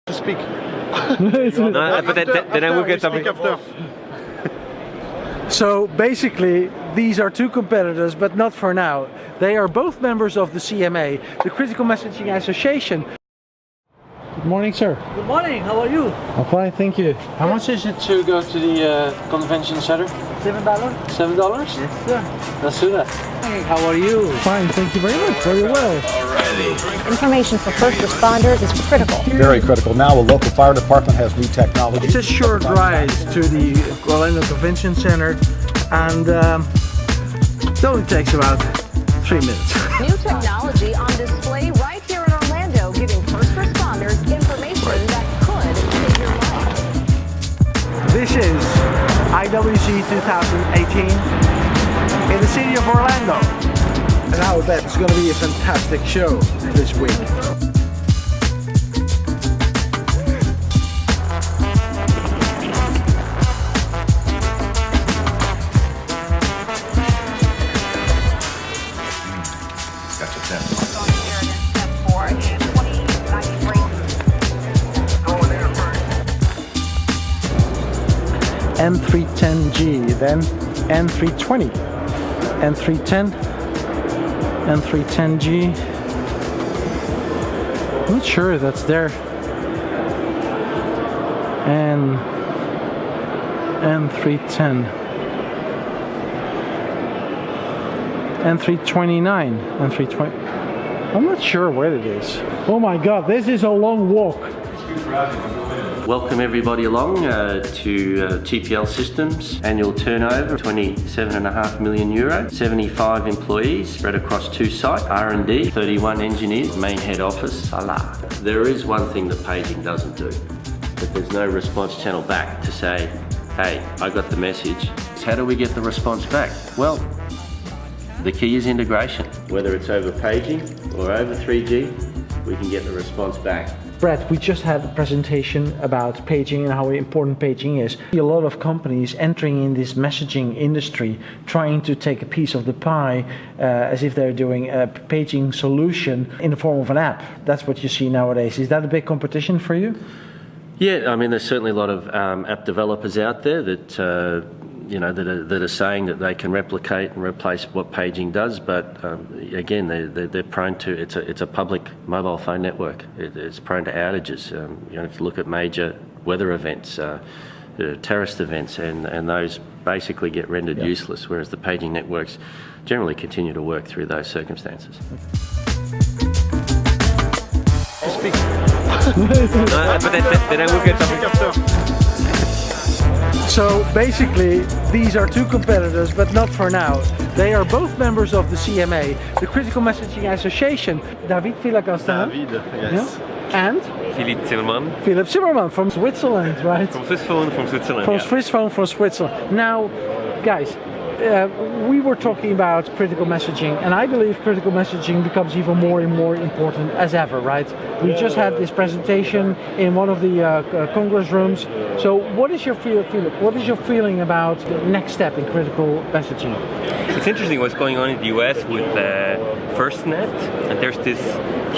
to speak. No, but then I will get something. After. So basically, these are two competitors, but not for now. They are both members of the CMA, the Critical Messaging Association. Good morning, sir. Good morning, how are you? I'm fine, thank you. How much is it to go to the convention center? $7? $7? Yes, sir. Let's do that. Hey, how are you? Fine, thank you very much. Very well. Information for first responders is critical. Very critical. Now a local fire department has new technology. It's a short ride to the Orlando Convention Center, and it only takes about 3 minutes. New technology on display right here in Orlando, giving first responders information that could save your life. This is IWCE 2018 in the city of Orlando. And I bet it's going to be a fantastic show this week. N310G, then N320, N310, N310G. I'm not sure that's there. And N310, N329, N320. I'm not sure where it is. Oh my God, this is a long walk. Welcome everybody along to TPL Systems. Annual turnover, €27.5 million, 75 employees spread across 2 sites, R&D, 31 engineers, main head office, Sarlat. There is one thing that paging doesn't do, but there's no response channel back to say, hey, I got the message. How do we get the response back? Well, the key is integration. Whether it's over paging or over 3G, we can get the response back. Brad, we just had a presentation about paging and how important paging is. A lot of companies entering in this messaging industry, trying to take a piece of the pie as if they're doing a paging solution in the form of an app. That's what you see nowadays. Is that a big competition for you? Yeah, I mean, there's certainly a lot of app developers out there that that are saying that they can replicate and replace what paging does, but again, they're prone to it's a public mobile phone network. It's prone to outages. If you look at major weather events, terrorist events, and those basically get rendered useless, whereas the paging networks generally continue to work through those circumstances. Speak. No, but then I will get something. After. So basically, these are two competitors, but not for now. They are both members of the CMA, the Critical Messaging Association. David Villacastin. David, yes. Yeah? And? Philipp Zimmermann. Philipp Zimmermann from Switzerland, right? From Swissphone from Switzerland. From Swissphone from Switzerland. Now, guys, we were talking about critical messaging, and I believe critical messaging becomes even more and more important as ever, right? We just had this presentation in one of the Congress rooms. So what is your Philip? What is your feeling about the next step in critical messaging? It's interesting what's going on in the US with FirstNet, and there's this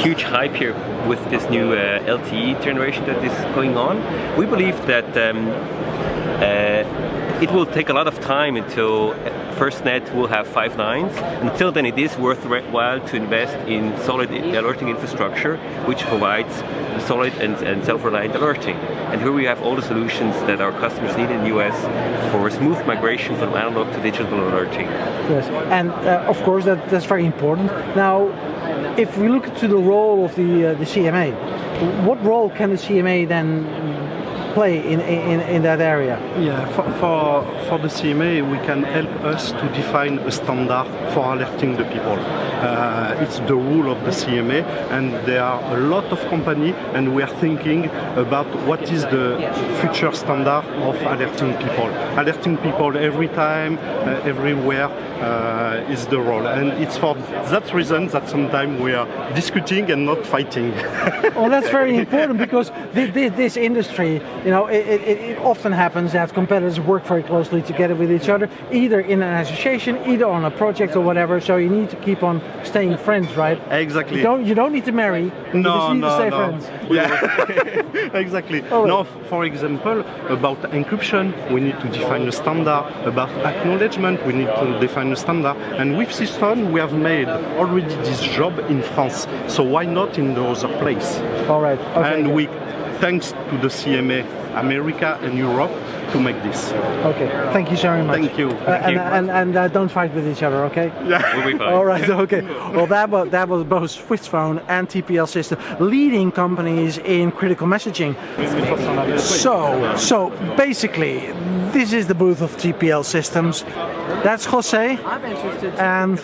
huge hype here with this new LTE generation that is going on. We believe that it will take a lot of time until FirstNet will have 5 nines. Until then, it is worthwhile to invest in solid alerting infrastructure, which provides solid and self-reliant alerting. And here we have all the solutions that our customers need in the US for smooth migration from analog to digital alerting. Yes, and of course that's very important. Now, if we look to the role of the CMA, what role can the CMA then play in that area? Yeah, for the CMA, we can help us to define a standard for alerting the people. It's the rule of the CMA, and there are a lot of companies, and we are thinking about what is the future standard of alerting people. Alerting people every time, everywhere is the role, and it's for that reason that sometimes we are discuting and not fighting. Well, that's very important, because this industry you know, it often happens that competitors work very closely together with each other, either in an association, either on a project or whatever. So you need to keep on staying friends, right? Exactly. You don't need to marry. You just need to stay friends. Yeah, exactly. Oh, now, for example, about encryption, we need to define a standard. About acknowledgement, we need to define a standard. And with Swissphone, we have made already this job in France. So why not in the other place? All right. Okay. And we, thanks to the CMA, America and Europe, to make this. Okay. Thank you very much. Thank you. And don't fight with each other, okay? Yeah. We'll be fine. All right. Okay. Well, that was both Swissphone and TPL System, leading companies in critical messaging. So basically, this is the booth of TPL Systems. That's Jose. I'm interested. And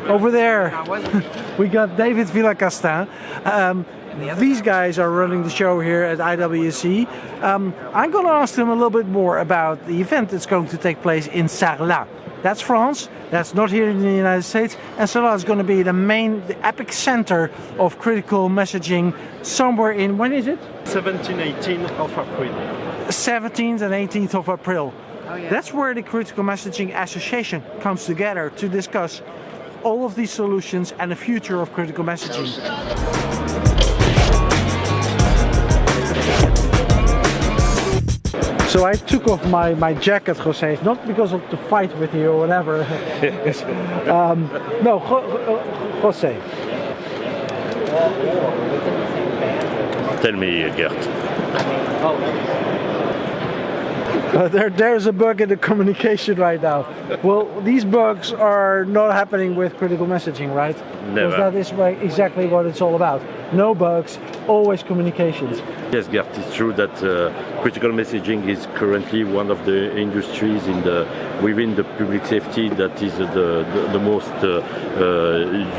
over there, we got David Villacastin. These guys are running the show here at IWCE. I'm going to ask them a little bit more about the event that's going to take place in Sarlat. That's France. That's not here in the United States. And Sarlat is going to be the epic center of critical messaging somewhere in, when is it? 17-18 of April. 17th and 18th of April. Oh, yeah. That's where the Critical Messaging Association comes together to discuss all of these solutions and the future of critical messaging. So I took off my jacket, Jose, not because of the fight with you or whatever. No, Jose. Tell me, Gert. There's a bug in the communication right now. Well, these bugs are not happening with critical messaging, right? Never. Because that is exactly what it's all about. No bugs, always communications. Yes, Gert, it's true that critical messaging is currently one of the industries within the public safety that is the most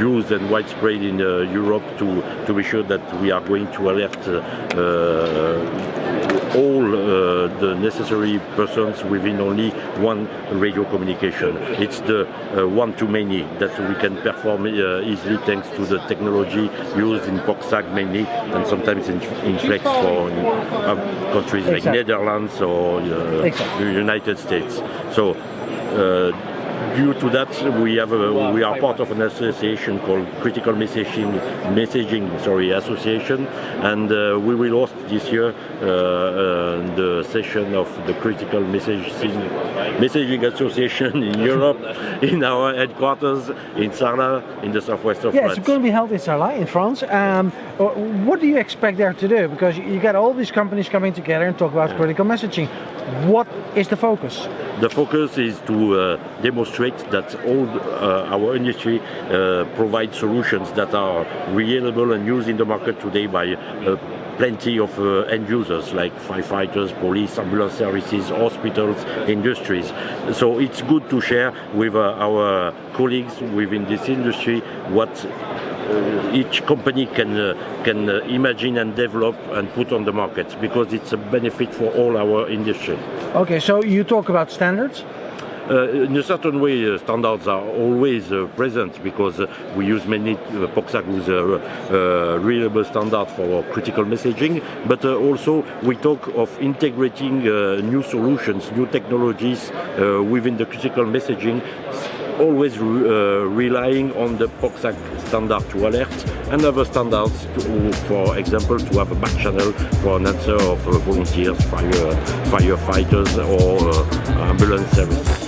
used and widespread in Europe to be sure that we are going to alert all the necessary persons within only one radio communication. It's the one-to-many that we can perform easily thanks to the technology used in POCSAG mainly, and sometimes in Flex for countries like Netherlands or United States. So due to that, we are part of an association called Critical Messaging Association, and we will host this year the session of the Critical Messaging Association in Europe, in our headquarters in Sarlat, in the southwest of France. Yeah, it's going to be held in Sarlat, in France. What do you expect there to do? Because you got all these companies coming together and talk about critical messaging. What is the focus? The focus is to demonstrate that all our industry provides solutions that are reliable and used in the market today by plenty of end users like firefighters, police, ambulance services, hospitals, industries. So it's good to share with our colleagues within this industry what each company can imagine and develop and put on the market, because it's a benefit for all our industry. Okay, so you talk about standards? In a certain way, standards are always present, because we use mainly POCSAG with a reliable standard for critical messaging, but also we talk of integrating new solutions, new technologies within the critical messaging, always relying on the POCSAG standard to alert, and other standards, for example, to have a back channel for an answer of volunteers, firefighters or ambulance services.